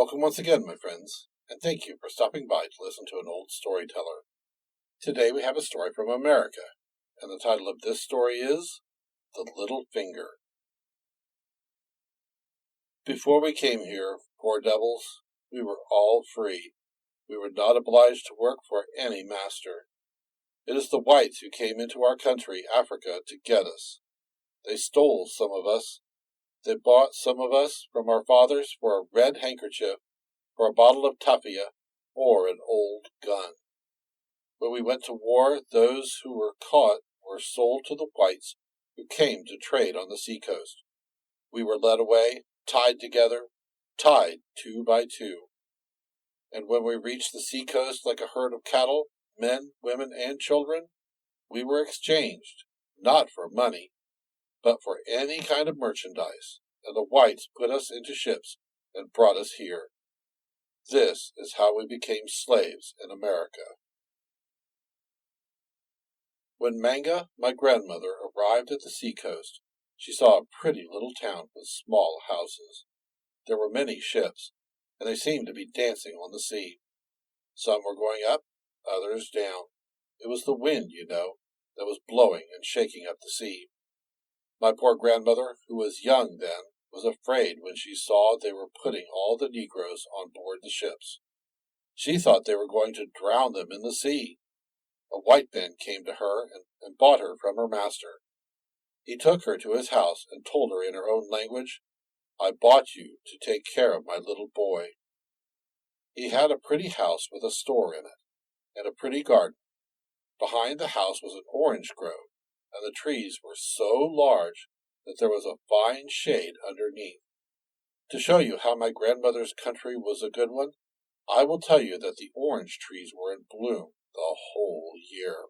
Welcome once again, my friends, and thank you for stopping by to listen to an old storyteller. Today we have a story from America, and the title of this story is The Little Finger. Before we came here, poor devils, we were all free. We were not obliged to work for any master. It is the whites who came into our country, Africa, to get us. They stole some of us. They bought some of us from our fathers for a red handkerchief, for a bottle of tafia, or an old gun. When we went to war, those who were caught were sold to the whites who came to trade on the seacoast. We were led away, tied together, tied 2 by 2. And when we reached the seacoast like a herd of cattle, men, women, and children, we were exchanged, not for money, but for any kind of merchandise, and the whites put us into ships and brought us here. This is how we became slaves in America. When Manga, my grandmother, arrived at the seacoast, she saw a pretty little town with small houses. There were many ships, and they seemed to be dancing on the sea. Some were going up, others down. It was the wind, you know, that was blowing and shaking up the sea. My poor grandmother, who was young then, was afraid when she saw they were putting all the Negroes on board the ships. She thought they were going to drown them in the sea. A white man came to her and bought her from her master. He took her to his house and told her in her own language, "I bought you to take care of my little boy." He had a pretty house with a store in it, and a pretty garden. Behind the house was an orange grove, and the trees were so large that there was a fine shade underneath. To show you how my grandmother's country was a good one, I will tell you that the orange trees were in bloom the whole year.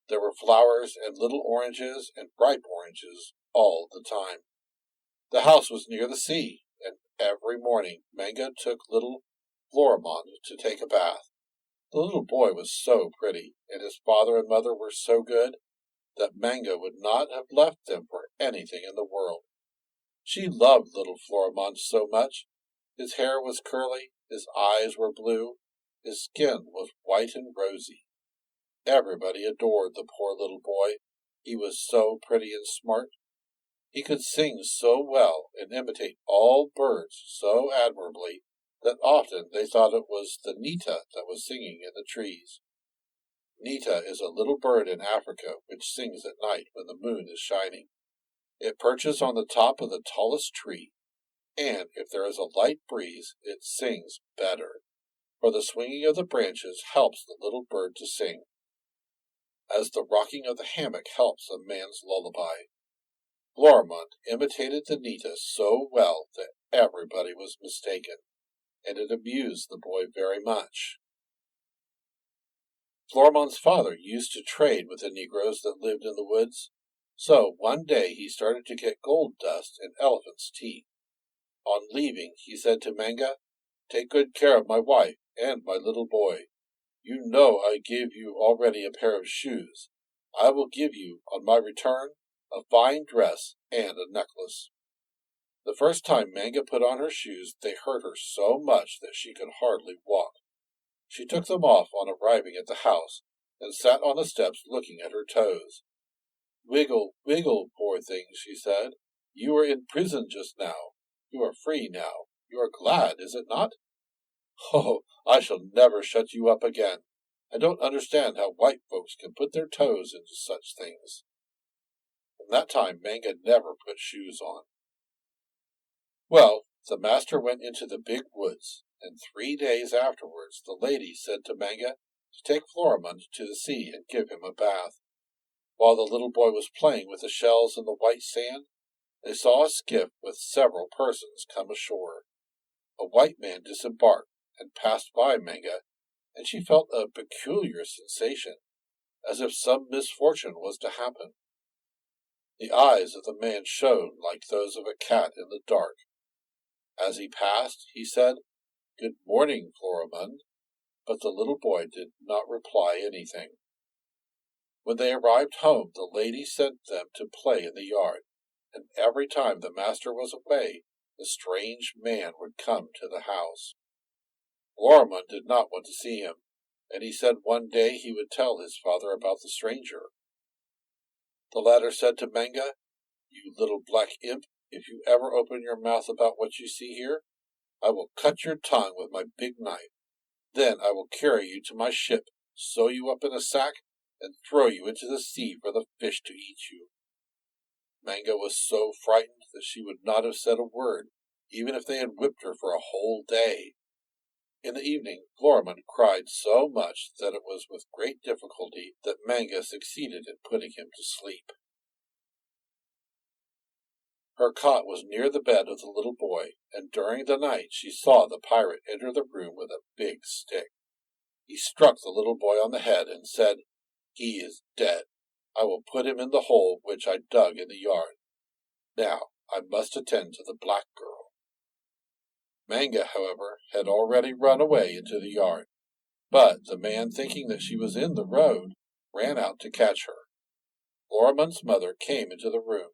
There were flowers and little oranges and ripe oranges all the time. The house was near the sea, and every morning Manga took little Florimond to take a bath. The little boy was so pretty, and his father and mother were so good, that Manga would not have left them for anything in the world. She loved little Florimond so much. His hair was curly, his eyes were blue, his skin was white and rosy. Everybody adored the poor little boy. He was so pretty and smart. He could sing so well and imitate all birds so admirably that often they thought it was the Nita that was singing in the trees. Nita is a little bird in Africa which sings at night when the moon is shining. It perches on the top of the tallest tree, and if there is a light breeze, it sings better, for the swinging of the branches helps the little bird to sing, as the rocking of the hammock helps a man's lullaby. Florimond imitated the Nita so well that everybody was mistaken, and it amused the boy very much. Florimond's father used to trade with the Negroes that lived in the woods, so one day he started to get gold dust and elephant's teeth. On leaving, he said to Manga, "Take good care of my wife and my little boy. You know I gave you already a pair of shoes. I will give you, on my return, a fine dress and a necklace." The first time Manga put on her shoes, they hurt her so much that she could hardly walk. She took them off on arriving at the house, and sat on the steps looking at her toes. "Wiggle, wiggle, poor things," she said. "You were in prison just now. You are free now. You are glad, is it not? Oh, I shall never shut you up again. I don't understand how white folks can put their toes into such things." From that time Manga never put shoes on. Well, the master went into the big woods, and 3 days afterwards the lady said to Manga to take Florimond to the sea and give him a bath. While the little boy was playing with the shells in the white sand, they saw a skiff with several persons come ashore. A white man disembarked and passed by Manga, and she felt a peculiar sensation, as if some misfortune was to happen. The eyes of the man shone like those of a cat in the dark. As he passed, he said, "Good morning, Florimond," but the little boy did not reply anything. When they arrived home, the lady sent them to play in the yard, and every time the master was away, the strange man would come to the house. Florimond did not want to see him, and he said one day he would tell his father about the stranger. The latter said to Manga, "You little black imp, if you ever open your mouth about what you see here, I will cut your tongue with my big knife. Then I will carry you to my ship, sew you up in a sack, and throw you into the sea for the fish to eat you." Manga was so frightened that she would not have said a word, even if they had whipped her for a whole day. In the evening, Florimond cried so much that it was with great difficulty that Manga succeeded in putting him to sleep. Her cot was near the bed of the little boy, and during the night she saw the pirate enter the room with a big stick. He struck the little boy on the head and said, "He is dead. I will put him in the hole which I dug in the yard. Now I must attend to the black girl." Manga, however, had already run away into the yard, but the man, thinking that she was in the road, ran out to catch her. Florimond's mother came into the room,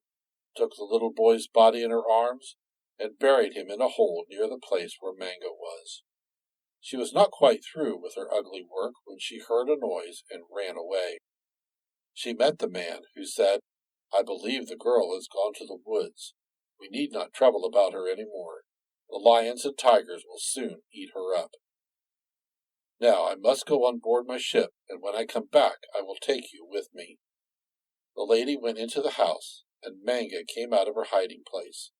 took the little boy's body in her arms, and buried him in a hole near the place where Manga was. She was not quite through with her ugly work when she heard a noise and ran away. She met the man, who said, "I believe the girl has gone to the woods. We need not trouble about her any more. The lions and tigers will soon eat her up. Now I must go on board my ship, and when I come back I will take you with me." The lady went into the house, and Manga came out of her hiding place.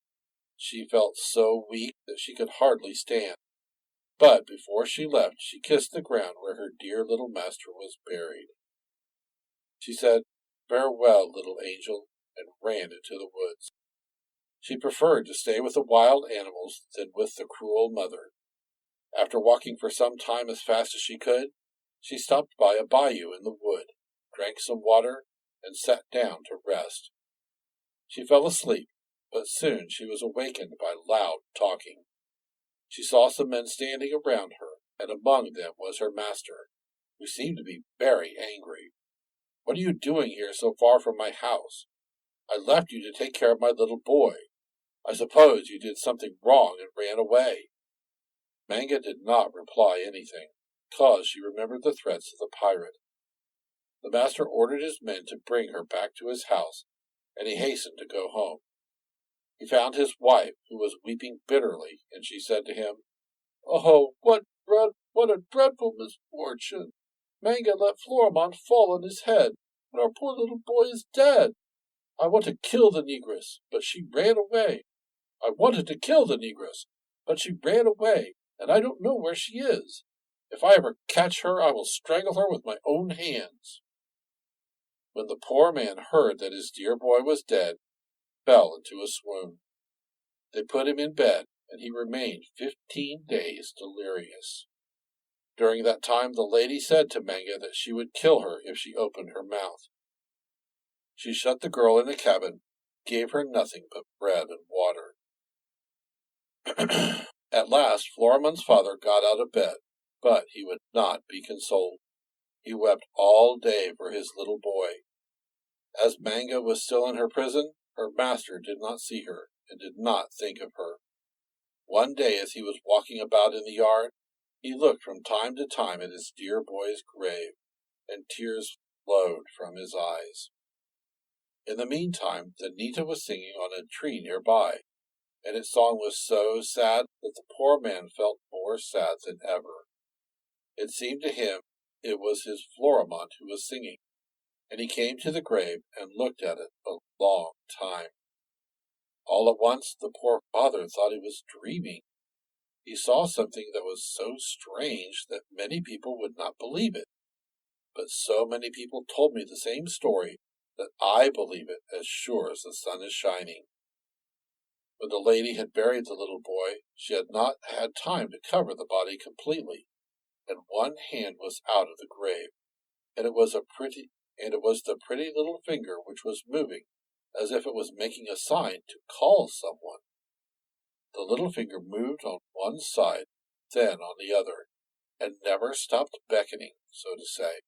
She felt so weak that she could hardly stand, but before she left she kissed the ground where her dear little master was buried. She said, "Farewell, little angel," and ran into the woods. She preferred to stay with the wild animals than with the cruel mother. After walking for some time as fast as she could, she stopped by a bayou in the wood, drank some water, and sat down to rest. She fell asleep, but soon she was awakened by loud talking. She saw some men standing around her, and among them was her master, who seemed to be very angry. "What are you doing here so far from my house? I left you to take care of my little boy. I suppose you did something wrong and ran away." Manga did not reply anything, because she remembered the threats of the pirate. The master ordered his men to bring her back to his house, and he hastened to go home. He found his wife, who was weeping bitterly, and she said to him, "Oh, what a dreadful misfortune! Manga let Florimond fall on his head, and our poor little boy is dead. I want to kill the negress, but she ran away. I wanted to kill the negress, but she ran away, and I don't know where she is. If I ever catch her, I will strangle her with my own hands." When the poor man heard that his dear boy was dead, he fell into a swoon. They put him in bed, and he remained 15 days delirious. During that time the lady said to Manga that she would kill her if she opened her mouth. She shut the girl in a cabin, gave her nothing but bread and water. At last Florimond's father got out of bed, but he would not be consoled. He wept all day for his little boy. As Manga was still in her prison, her master did not see her, and did not think of her. One day, as he was walking about in the yard, he looked from time to time at his dear boy's grave, and tears flowed from his eyes. In the meantime, the Nita was singing on a tree near by, and its song was so sad that the poor man felt more sad than ever. It seemed to him it was his Florimond who was singing, and he came to the grave and looked at it a long time. All at once the poor father thought he was dreaming. He saw something that was so strange that many people would not believe it. But so many people told me the same story that I believe it as sure as the sun is shining. When the lady had buried the little boy, she had not had time to cover the body completely, and one hand was out of the grave, and it was the pretty little finger which was moving, as if it was making a sign to call someone. The little finger moved on one side, then on the other, and never stopped beckoning, so to say.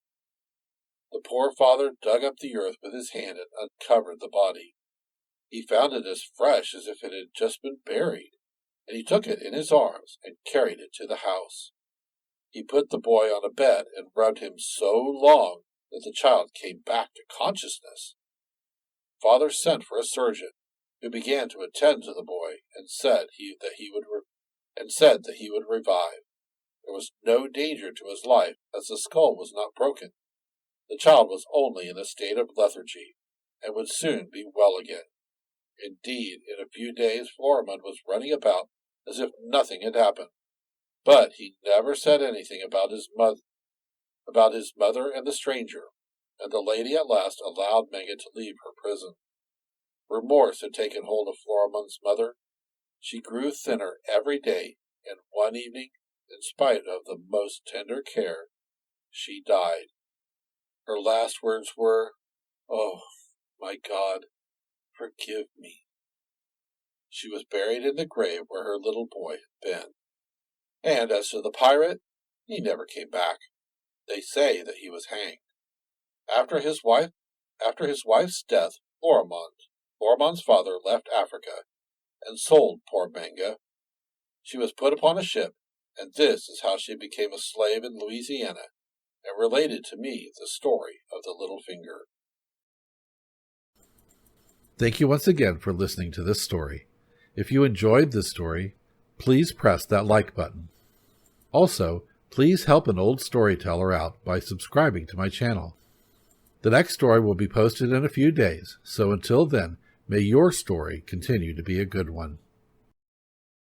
The poor father dug up the earth with his hand and uncovered the body. He found it as fresh as if it had just been buried, and he took it in his arms and carried it to the house. He put the boy on a bed and rubbed him so long that the child came back to consciousness. Father sent for a surgeon, who began to attend to the boy and said that he would revive. There was no danger to his life, as the skull was not broken. The child was only in a state of lethargy, and would soon be well again. Indeed, in a few days Florimond was running about as if nothing had happened. But he never said anything about his mother and the stranger, and the lady at last allowed Manga to leave her prison. Remorse had taken hold of Florimond's mother. She grew thinner every day, and one evening, in spite of the most tender care, she died. Her last words were, "Oh, my God, forgive me." She was buried in the grave where her little boy had been. And as to the pirate, he never came back. They say that he was hanged. After his wife's death, Florimond's father left Africa and sold poor Manga. She was put upon a ship, and this is how she became a slave in Louisiana, and related to me the story of the little finger. Thank you once again for listening to this story. If you enjoyed this story, please press that like button. Also, please help an old storyteller out by subscribing to my channel. The next story will be posted in a few days, so until then, may your story continue to be a good one.